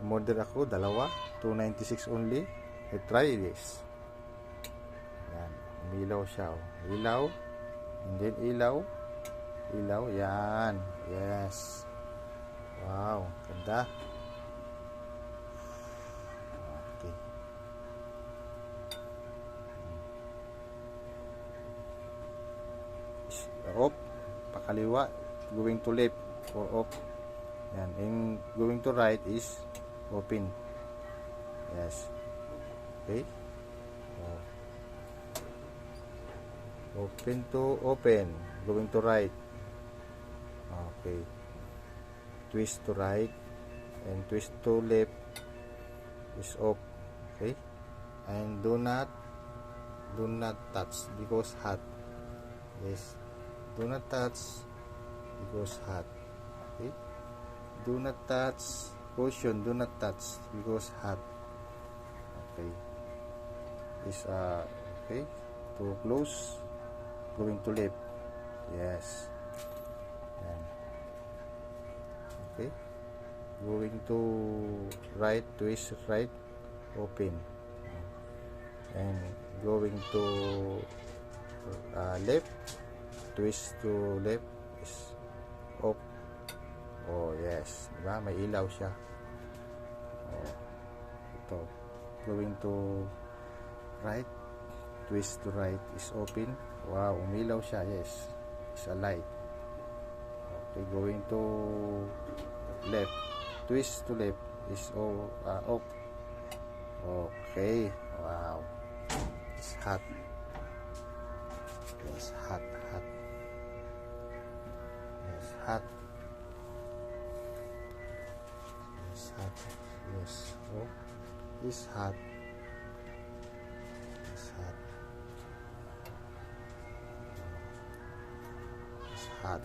Umorder ako, dalawa. $2.96 only. I try this. Yan. Umilaw siya. Oh. Ilaw. And then ilaw. Ilaw. Yan. Yes. Wow. Ganda. Okay. Off. Pakaliwa. Going to left. For off. Yan. And going to right is open. Yes. Okay. Oh. Open to open. Going to right. Okay. Twist to right and twist to left is off. Okay. And do not touch because hot. Yes. Do not touch because hot. Okay. Do not touch. Caution, do not touch because hot. Okay. Is okay. To close. Going to left. Yes. Yan. Okay. Going to right, twist right, open. And going to left, twist to left is off. Oh yes, diba? May ilaw siya. Oh, ito. Going to right, twist to right is open. Wow, umilaw siya. Yes, it's a light. Okay, going to left, twist to left is off. Okay, wow, it's hot. Yes, hot. Yes, hot. Yes, hot. Yes, oh, it's hot. It's hot. It's hot.